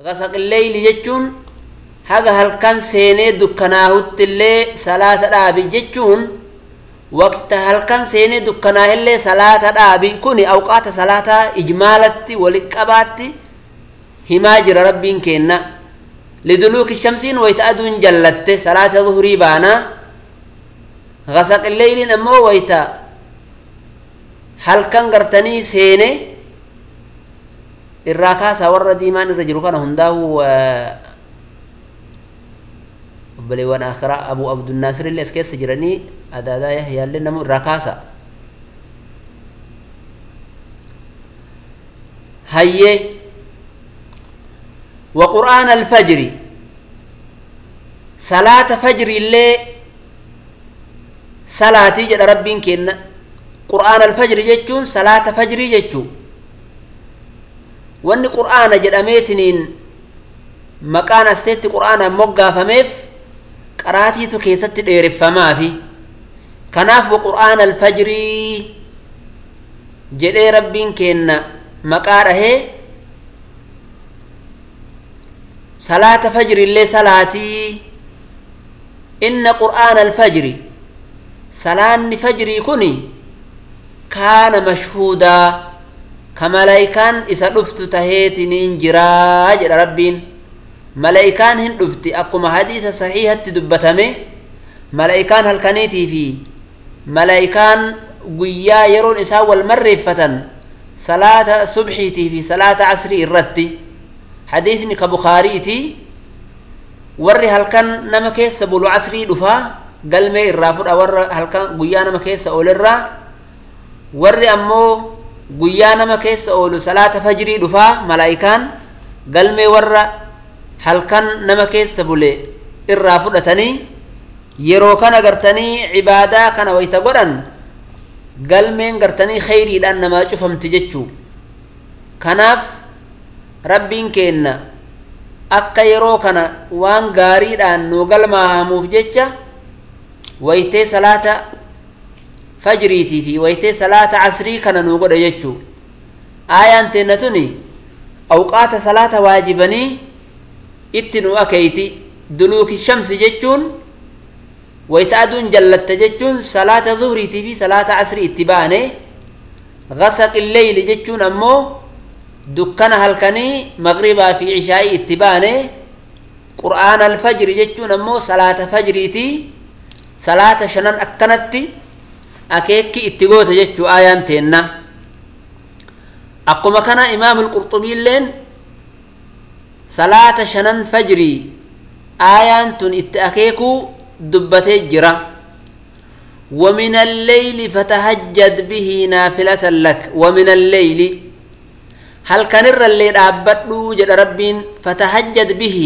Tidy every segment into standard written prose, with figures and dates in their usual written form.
غسق الليل جتون haga halkan seenee dukkanaahuttillee salaata dhaabi jechuun waqta halkan seenee dukkanaahillee salaata dhaabi kuni awqaata salaataa ijmaalatti waliqqabaatti himaa jira rabbiin kenna liduluuki shamsiin wayta aduun jallatte salaata zuhurii baana ghasaqil leeyliin ammoo wayta halkan gartanii seene irraa kaasaa warra diimaan irra jiru kana hundaahu بلي وانا اخرى ابو عبد الناصر اللي اسكيس سجرني ادادا يحيى اللي نمو ركاسه هي وقران الفجر صلاه فجر اللي صلاتي جد ربين كن قران الفجر يجون صلاه فجر يجو وان قران جد اميتنين مكان استيت قران موغا فميف قراتي تو كيست ديرفما في كناف وقران الفجر جدي ربين كن مقاره صلاه فجر اللي صلاتي ان قران الفجر صلاه فجر كوني كان مشهودا كملائكان اذا دفت تهيتنين جرا جد ربين ملائكان هن دفتي اقوم حديث صحيحه تدبتمه ملائكان هل كانيتي في ملائكان غيا يرون اسا والمرفتن صلاه صبحيتي في صلاه عصري الرتي حديثني كبخاريتي وري هل كان نمكيس بولو عصري دفا قلمي الرافد اور هل كان غيا نمكيس اولرا وري امو غيا نمكيس اولو صلاه فجر دفا ملائكان قلمي ور halkan nama keessa bule irraa fudhatanii yeroo kana gartanii ibaadaa kana wayta godhan galmeen gartanii khayriidhaan namaa cufamti jechuu kanaaf rabbiin kenna akka yeroo kana waan gaariidhaan nu galmaahamuuf jecha waytee salaata fajriitii fi waytee salaata asrii kana nu godha jechuu aayaan teennatuni awqaata salaata waajibanii ittinu akeyti duluuki shamsi jechuun wayta aduun jallatte jechuun salaata zuhriitii fi salaata asrii itti baane ghasaqil leyli jechuun ammoo dukkana halkanii maghribaa fi ishaa'ii itti baane qur'aana alfajri jechuun ammoo salaata fajriitii salaata shanan akkanatti akeekki itti goota jechuu aayaan teenna akkuma kana imaamul qurxubiilleen صلاه شنن فجري آيان تن اتأكيكو دبتي جرا ومن الليل فتهجد به نافلة لك ومن الليل هل كان الليل أبدو جد ربين فتهجد به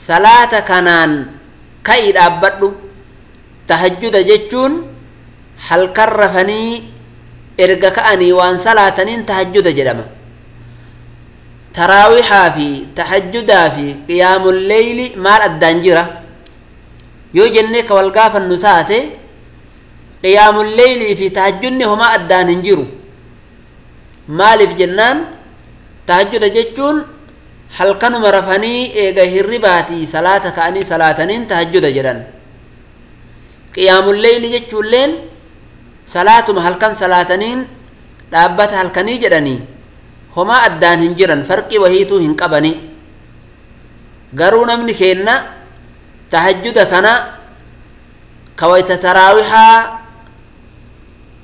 صلاة كانان كيد أبدو تهجد جتون هل كرفني إرقك أني وان صلاتنين تهجد جدما تراويح في تهجد في قيام الليل مال الدنجرة يوجنك والقاف النسات قيام الليل في تهجد هما الدانجرو مال في جنان تهجد جتون حلقا مرفني إيغا هرباتي صلاة كأني صلاتنين تهجد جران قيام الليل جتون لين صلاة محلقا صلاتنين دابت حلقني جراني هما أدان هنجران فرقي وهيتو هنقبني قرونا من كينا تهجد كنا كويت تراويحا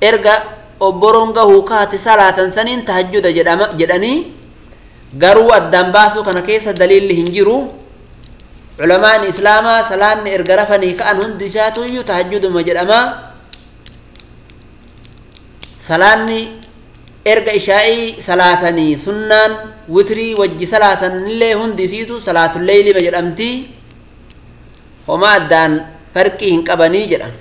إرقا أبرونغا هوكات صلاة سنين تهجد جداني قروا أدان باسو كنا كيس دليل هنجرو علماء الإسلام صلاة إرقا رفني كأن هندساتو يو تهجد مجدما صلاة إرجع إشاعي صلاتني سنان وتري وجه صلاة اللي هندسيتو صلاة الليل بجرمتي وما أدان فرقي هنقبني جرم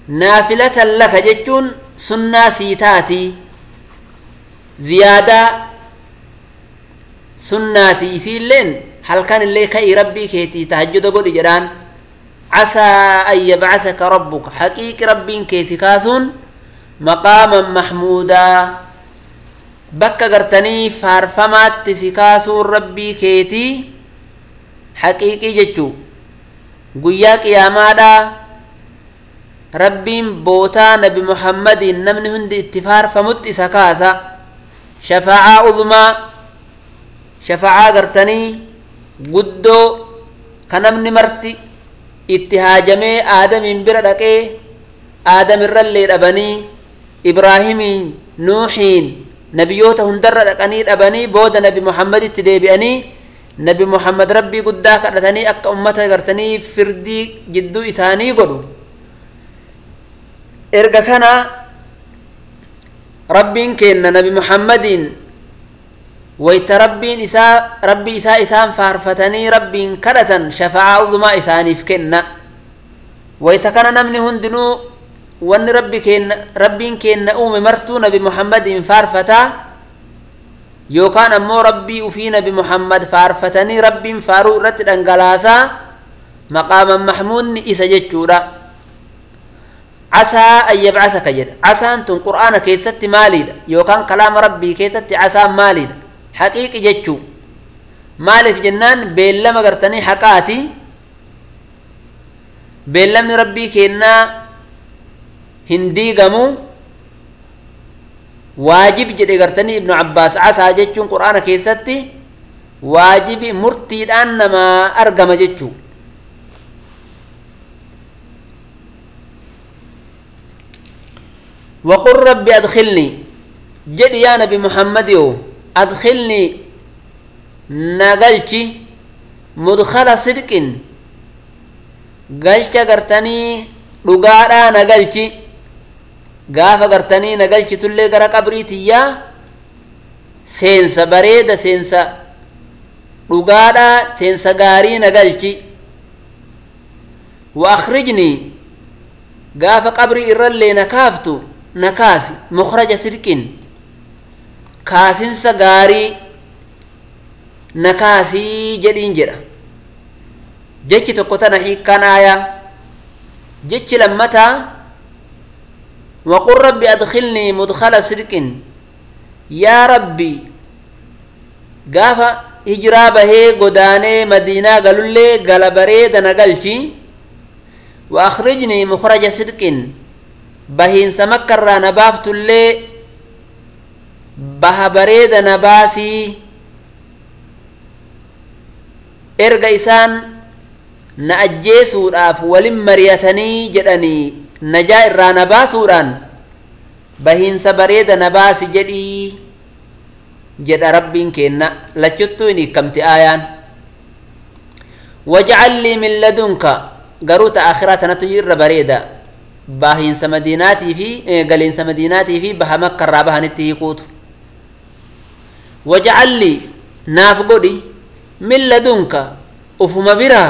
نافلة لك جتون سنة سيتاتي زيادة سناتي سيلين هل كان اللي كي ربي كيتي تهجد قول جران عسى أن يبعثك ربك حقيق ربي كيسي كاسون مقاما محمودا bakka gartanii faarfamaatti si kaasuun rabbii keetii haqiiqii jechuu guyyaa qiyaamaadhaa rabbiin bootaa nabi muhammadiin namni hundi itti faarfamutti isa kaasa shafa'aa udhumaa shafa'aa gartanii guddoo ka namni marti itti haajamee aadamiin bira dhaqee aadamirrallee dhabanii ibraahimiin nuuhiin nabiyyoota hundarra dhaqanii dhabanii booda nabi muhammaditti deebi'anii nabi muhammad rabbii guddaa kadhatanii akka ummata gartanii firdii jidduu isaanii godhu erga kana rabbiin kenna nabi muhammadiin wayta rabbii isaa isaan faarfatanii rabbiin kadhatan shafa'aa udhumaa isaaniif kenna wayta kana namni hundinuu wanni rabbiin kenna uume martuu nabi muhammadiin faarfataa yookaan ammoo rabbii ufii nabi muhammad faarfatanii rabbiin faaruu irratti dhangalaasaa maqaaman mahmuudni isa jechuudha asaa an yab'athaka jedha asaan tun qur'aana keessatti maaliidha yookaan kalaama rabbii keessatti asaan maaliidha haqiiqi jechuu maaliif jennaan beellama gartanii haqaati beellamni rabbii kennaa hin diigamu waajib jedhe gartanii ibnu abbaas asaa jechuun qur'aana keessatti waajibi murtiidhaan namaa argama jechuu وقل ربي أدخلني جد يا نبي محمد أدخلني نقلتي مدخل صدق قلت قرتني رقادا نقلتي قاف قرتني نقلتي تلي قرى قبريتي يا سينسا بريدة سينسا رقادا سينسا قاري نقلتي وأخرجني قاف قبري إرلي نكافتو نكاسي مخرج صدقين كاسين سغاري نكاسي جدين جرا جيتي تقطنا كان آية جيتي لمتا وقل ربي أدخلني مدخل صدق يا ربي قافا هجرابه قداني مدينة قالوا لي قال بريد نقلتي وأخرجني مخرج صدق بهين سمكر نبافت اللي بها بريد نباسي ارقى إسان نأجيسو راف ولم مريتني جدني نجائر را نباسو ران بهين سبريد نباسي جدي جد ربين كينا لچتوني كمت آيان واجعل لي من لدنك قروت آخراتنا تجير بريدا باهين سمديناتي في قالين سمديناتي في بها مكة رابها نتهي قوت واجعل لي نافقودي من لدنك أفهم برا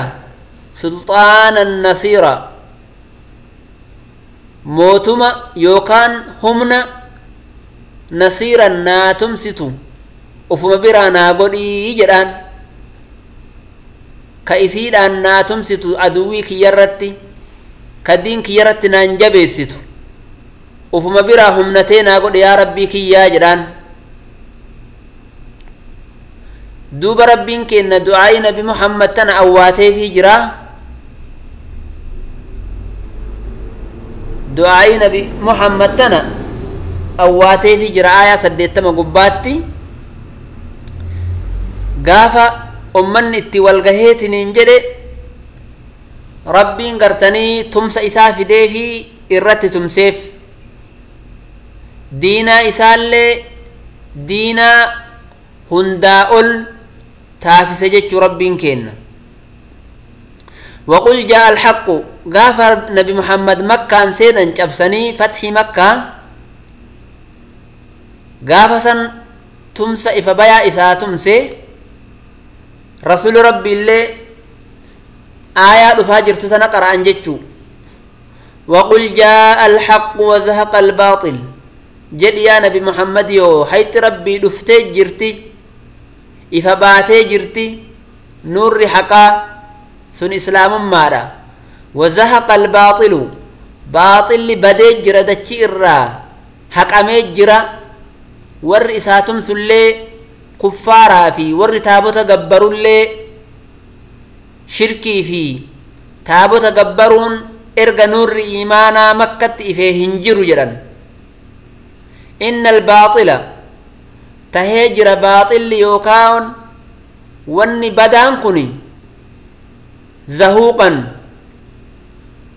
سلطانا نصيرا موتما يوكان همنا نصيرا ناتمستو أفهم برا ناقودي جدان كأسيد أن ناتمستو أدوي كيرتي كدين كيرت نانجبيستو وفما برا همنتين أقول يا ربي كي يا جران دوب ربين كينا دعاء نبي محمد تنا أواتي في جرا دعاء نبي محمد تنا أواتي في جرا آية سديتما قباتي قافا أمن اتي والقهيت ننجري ربين قرتني تمس إساف ديفي إرت تمسيف دينا إسالي دينا هنداؤل تاسس جج ربين كينا وقل جاء الحق غافر نبي محمد مكة سينا جبسني فتح مكة غافسا تمس إفبايا إسا تمسي رسول ربي اللي آيات فاجر تتنقر عن جتشو وقل جاء الحق وزهق الباطل جد يا نبي محمد يو حيث ربي دفتي جرتي إفباتي جرتي نور حقا سن إسلام مارا وزهق الباطل باطل بدي جرى دتشي إرى حق أمي جرى warri isaa tumsullee kuffaaraa fi warri taabota gabbarullee shirkii fi taabota gabbaruun erga nuurri iimaanaa makkatti ifee hin jiru jedhan. innal baaxila tahee jira baaxilli yookaan wanni badaan kun zahuuqan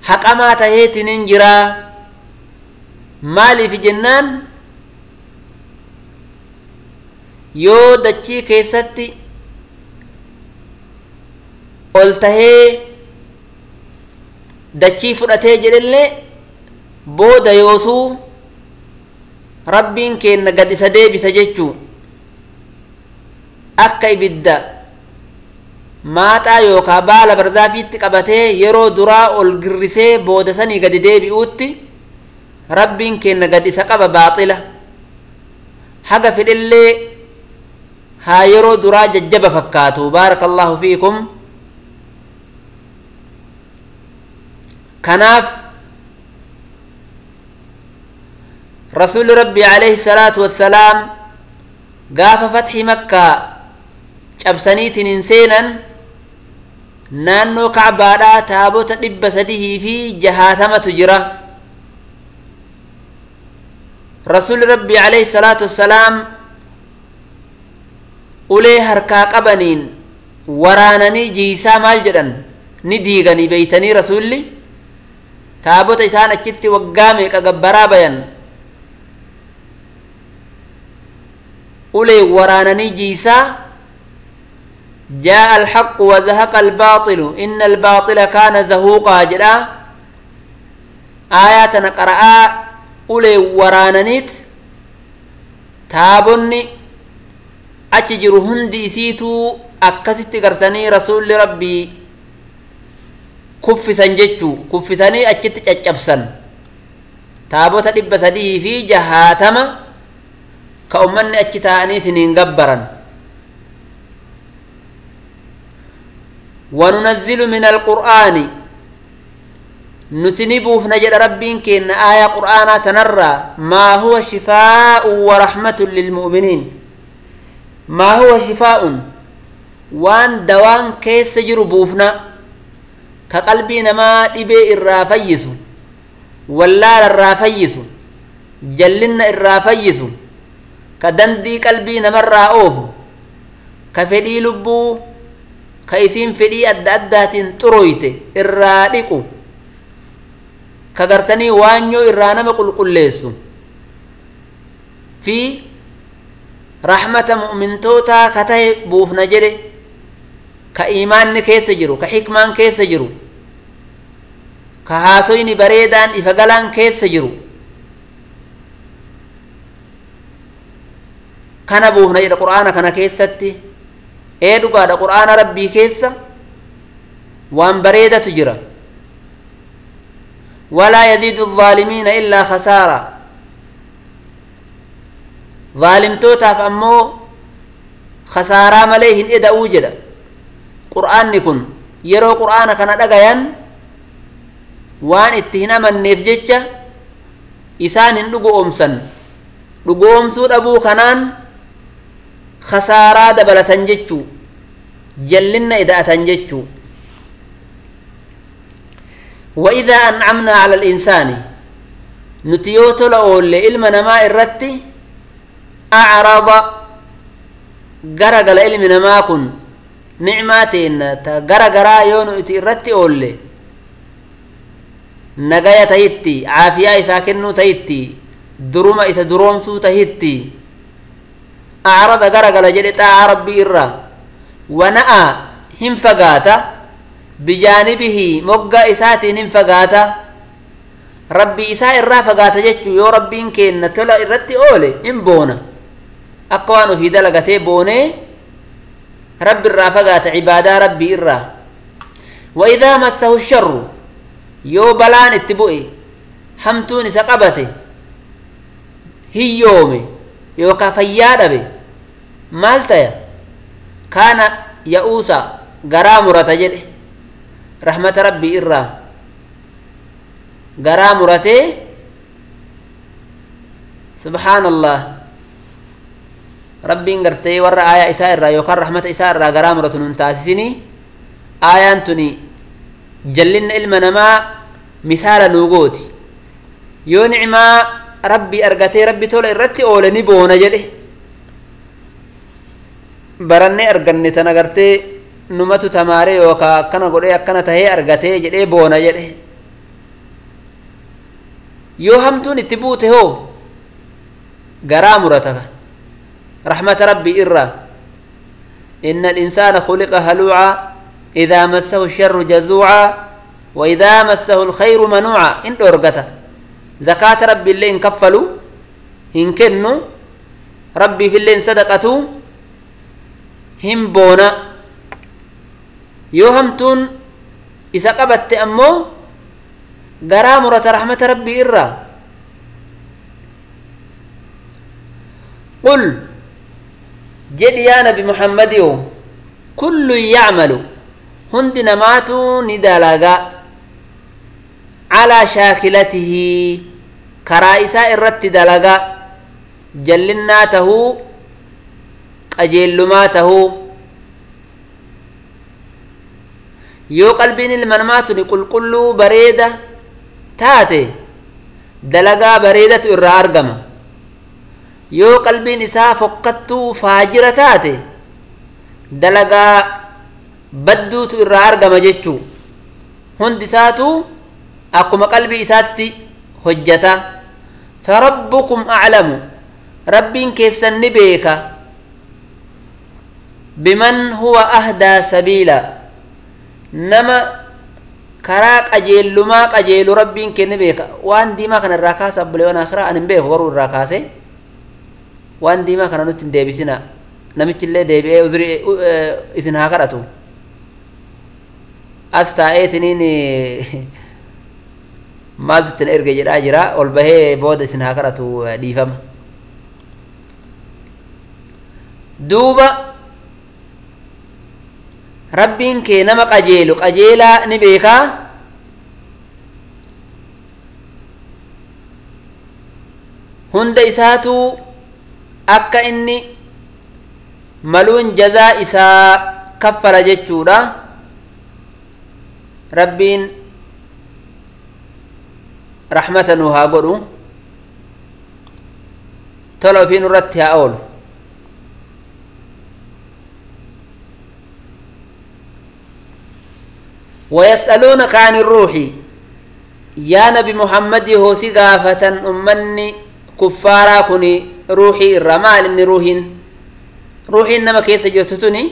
haqamaa taheetinin jiraa. maaliif jennaan yoo dachii keessatti ol tahee dachii fudhatee jedhellee booda yoosuu rabbiin keenna gad isa deebisa jechuu akka ibidda maaxaa yookaa baala bardaafiitti qabatee yeroo duraa ol girrisee booda sanii gadi deebi'uutti rabbiin keenna gad isa qaba baaxila haga fedhellee haa yeroo duraa jajjaba fakkaatu. baarakallahu fiikum. kanaaf rasuuli rabbii alayhi salaatu wassalaam gaafa fatxi makkaa cabsaniitiin hin seenan naannoo kacbaadhaa taabota 360 jira. rasuuli rabbii alayhi salaatu wassalaam ulee harkaa qabaniin waraananii jiisaa maal jedhan ni diiganii beeytanii rasuulli taabota isaan achitti waggaa meeqa gabbaraa bayan ulee waraananii jiisaa. جاء الحق وزهق الباطل إن الباطل كان زهوقا جدا آياتنا قرأ أولي ورانانيت تابني أتجر هندي سيتو أكست قرساني رسول ربي كفسا جتشو كفساني أجت تجبسا تابوتا دبسديه في جهاتما كأمني أجتاني سنين قبرا. وننزل من القرآن نتنبوف نجد ربين كإن آية قرآن تنرى ما هو شفاء ورحمة للمؤمنين. ما هو شفاء وان دوان كيس جربوفنا كقلبنا ما إبئ الرافيس واللال الرافيس جلنا الرافيس كدندي قلبنا مرة أوف كفدي لبو كايسين فدي أداتين ترويته الراديكو كغرتني وانيو الرانا مقل قليسو في رحمة مؤمن توتا كتاي بوف نجري كإيمان كيس جرو كحكمان كيس جرو كهاسوين بريدان إفقلان كيس جرو كان بوف نجري القرآن كان كيستي dhugaadha da qur'aana rabbii keessa waan bareedatu jira. walaa yaziidu الظaalimiina illaa khasaara. zaalimtootaaf ammoo khasaaraa malee hin eda'uu jedha. qur'aanni kun yeroo qur'aana kana dhagayan waan itti hin amanneef jecha isaan hin dhugoomsan. dhugoomsuu dhabuu kanaan khasaaraa dabalatan jechuu jallinna ida'atan jechuu. وإذا أنعمنا على الإنسان نتيوت لأول إلما نما إرتي أعرض غرغل إلما نما كن نعماتين غرغرا يونو إتي إرتي أولي نغاية تهيتي عافية إساكنو تهيتي دروما إسا درومسو تهيتي أعرض غرغل جدتا ربي إرّا ونأى هم فقاتا بجانبه مقا إساتين هم فقاتا ربي إساء إرّا فقاتا جتشو يو ربين كينا تلا إرّتي أولي إن بونا أقوانو في دلقتي بوني ربي إرّا فقاتا عبادا ربي إرّا. وإذا مسه الشر يو بلان اتبؤي حمتوني سقبتي هي يومي يوكا فيادا بي مالتايا كان يأوسا غرامرة جده رحمة ربي إرّا غرامرة سبحان الله rabbiin gartee warra aayaa isaa irraa yookaan rahmata isaa irraa garaa muratu nun taasisini aayaan tuni jallinna ilma namaa misaala nuu gooti yoo ni'maa rabbii argatee rabbi tola irratti oole ni boona jedhe barannee arganne tana gartee numatu tamaaree yookaan akkana godhee akkana tahee argatee jedhee boona jedhe yoo hamtuun itti buute hoo garaa murata رحمة ربي إرّا إن الإنسان خلق هلوعا إذا مسه الشر جزوعا وإذا مسه الخير منوعا إن أرغتا زكاة ربي اللي انكفلوا إن كنوا ربي في اللي صدقتوا هم بونا يوهمتون إذا قبت أمو غرامرة رحمة ربي إرّا قل جد يا نبي محمد كل يعمل هندنا ماتوا ندالغا على شاكلته كرائسا الرت دلغا جلناته أجلماته يو قلبين المنمات نقول كل بريدة تاتي دلغا بريدة الرارقم yoo qalbiin isaa fokkattuu faajira taate dalagaa badduutu irraa argama jechuu hundi isaatu akkuma qalbii isaatti hojjata farabbukum a'lamu rabbiin keessan ni beeka biman huwa ahdaa sabiila nama karaa qajeelumaa qajeelu rabbiin kenni beeka waan diimaa kana irraa kaasa buleewwan akhiraa anin beeku garuu irraa kaase waan diimaa kana nutti hin deebisina namichillee deebi'ee uzrii isin haa kadhatu as taa'eetiniin maaltu itti erge jedhaa jira ol bahee booda isin haa kadhatu dhiifama duuba rabbiin kee nama qajeelu qajeelaa ni beekaa hunda isaatu akka inni maluun jazaa isaa kaffara jechuudha rabbiin rahmata nu haa godhu tola ofiin irratti haa oolu ويسألونك عن الروح يا نبي محمد هو سقافة أمني كفارا كني روحي الرمال إن روحي إنما كيس جرتتني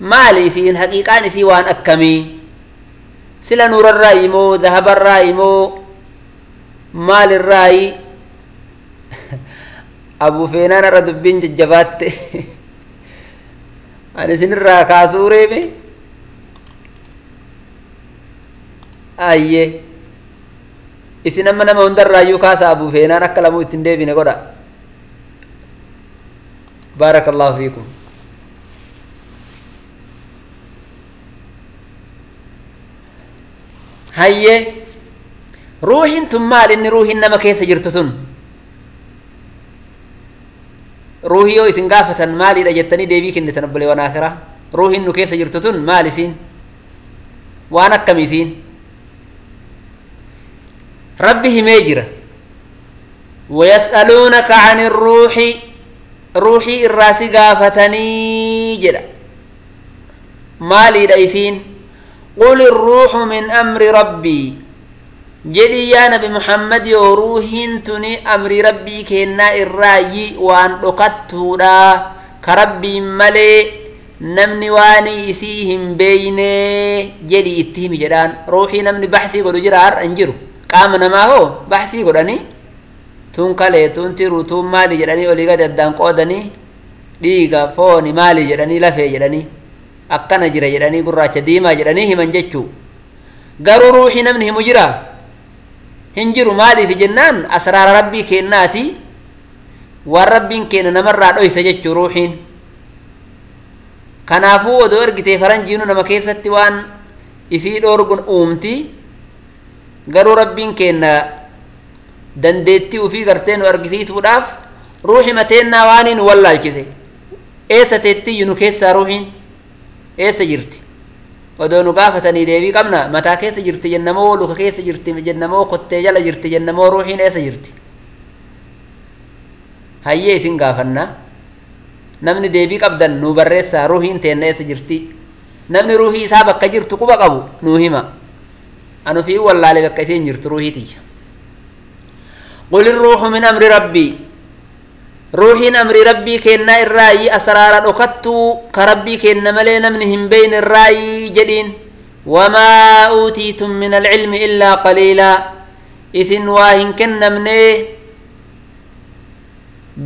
مالي سين حقيقة سوان أكمي سلا نور الرأي مو ذهب الرأي مو مال الرأي أبو فينان ردبين ججبات أنا سن الراكاسوري بي أيه isin amma nama hundarraayyuu kaasa abuu feenaan akka lamuu ittiin deebine godha baarakallahu fiikum hayye ruuhin tun maal inni ruuhin nama keessa jirtu tun ruuhi yoo isin gaafatan maaliidha jettanii deebii kennitan obboleewwan akhiraa ruuhin nu keessa jirtu tun maal isiin waan akkami isiin ربي ميجرة ويسألونك عن الروح روحي الراسي قافتني جدا مالي رئيسين قل الروح من أمر ربي جدي يا نبي محمد وروحين تني أمر ربي كنا الرأي وان أقدته لا كربي ملي نمني واني إسيهم بيني جدي اتهم جدان روحي نمني بحثي قلو جرار انجرو قام نما هو بحثي قدني تون كله تون تيرو تون مالي جدني ولي قد الدان قودني ديغا فوني مالي جدني لفي جدني أكنا جرى جدني قرّاچ ديما جدني همن جتشو قروا روحي نمنه مجرى هنجروا مالي في جنان أسرار ربي كيناتي والربين كين نمر أوي سجتشو روحين كنافو ودور قتي فرنجينو نما كيستي وان يسيد أورغن أومتي garuu rabbiin kenna dandeettii ufii garteen argisiisuudhaaf ruuhi mateennaa waaniin wallaalchise eessa teetti nu keessa ruuhiin eessa jirti odoo nu gaafatanii deebii qabna mataa keessa jirti jennamoo luka keessa jirti jennamoo kottee jala jirti jennamoo ruuhiin eessa jirti hayyee isin gaafanna namni deebii qabdan nu barreessaa ruuhiin teenna eessa jirti namni ruuhii isaa bakka jirtu quba qabu nu hima anu fi wallaale bakka isin jirtu ruuhiiti qul ruuhu min amri rabbii ruuhiin amri rabbii kenna irraayi asraara dhokattu ka rabbii kenna malee namni hin beeyne irraayi jedhiin wamaa uutiitum min alcilmi illaa qaliilaa isin waa hin kennamne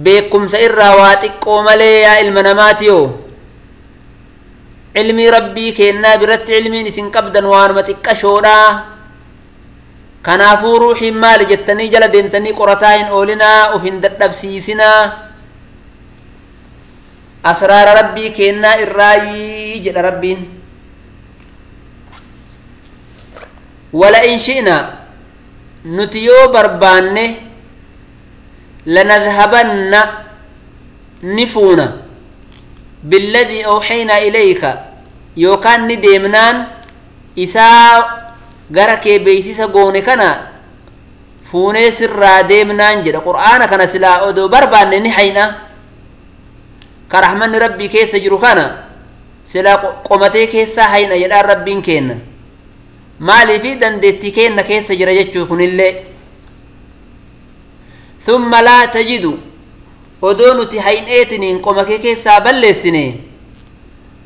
beekumsa irraa waa xiqqoo malee yaa ilma namaatiyo ilmii rabbii kennaa biratti ilmiin isin qabdan waanuma xiqqashoodhaa kanaafuu ruuhiin maali jettanii jala deemtanii qorataa hin oolinaa uf hin dadhabsiisinaa asraara rabbii kennaa irraayii jedha rabbiin wala in shi'na nuti yoo barbaanne lanadhabanna nifuuna billadii awxaynaa ilayka yookaan ni deemnaan isaa gara kee beeysisa goone kana fuunee sirraa deemnaan jedha qur'aana kana silaa odoo barbaanne ni hayna ka rahmanni rabbii keessa jiru kana silaa qomatee keessaa hayna jedhaan rabbiin kenna maaliifi dandeettii kenna keessa jira jechuu kunillee thumma laa tajidu odoo nuti hayneetiniin qoma kee keessaa balleessine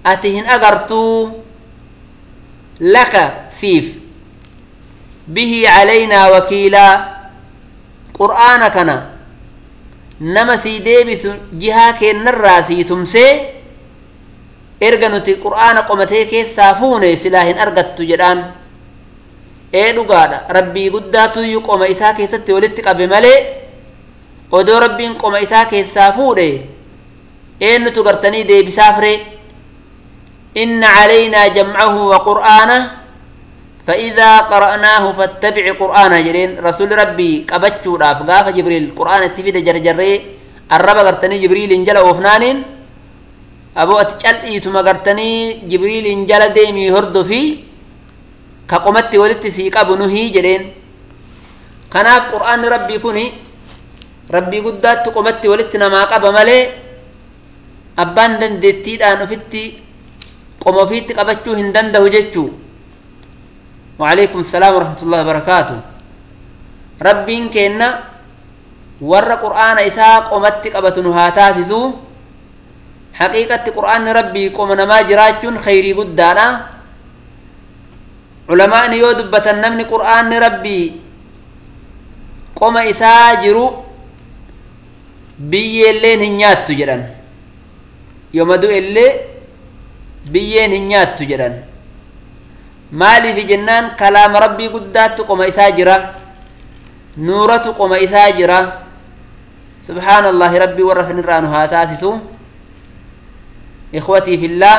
ati hin agartuu laka siif bihi calaynaa wakiilaa qur'aana kana nama sii deebisu jihaa keennarraa sii tumsee erga nuti qur'aana qomatee keessaa fuune silaa hin argattu jedhaan dhugaadha rabbii guddaatuyyuu qoma isaa keessatti walitti qabe malee odoo rabbiin qoma isaa keessaa fuudhe eenyutu gartanii deebisaaf ree inna calaynaa jamcahu wa qur'aana فإذا قرأناه فاتبع قرآنا جرين رسول ربي قبتشو راف غاف جبريل قرآن التفيد جرجري الرب قرتني جبريل انجل وفنان أبو أتجل إيتما قرتني جبريل انجل ديمي هردو في كقمت ولدت سيقا بنهي جرين كناف قرآن ربي كوني ربي قدات قمت ولدتنا ما قب ملي أبان دن دتيد آنو فتي قم فيت قبتشو هندن ده جتشو وعليكم السلام ورحمة الله وبركاته ربين كينا ور قرآن إساق ومتك أبتنو هاتاسسو حقيقة قرآن ربي قمنا ما جراجون خيري قدانا علماء يودبة النمن قرآن ربي قم إساجرو بيّلين هنيات تجران يومدو إلي بيّين هنيات تجران مالي في جنان كلام ربي قدات قم إساجرة نورة قم إساجرة سبحان الله ربي ورثني الرانو هاتاسسو إخوتي في الله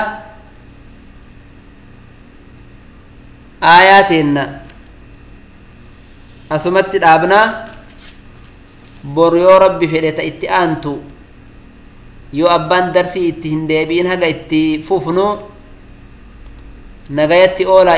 آياتنا أسمت الأبناء بوريو ربي فليتا اتئانتو يو أبان درسي اتهندبين هكا اتفوفنو نغايتي أولا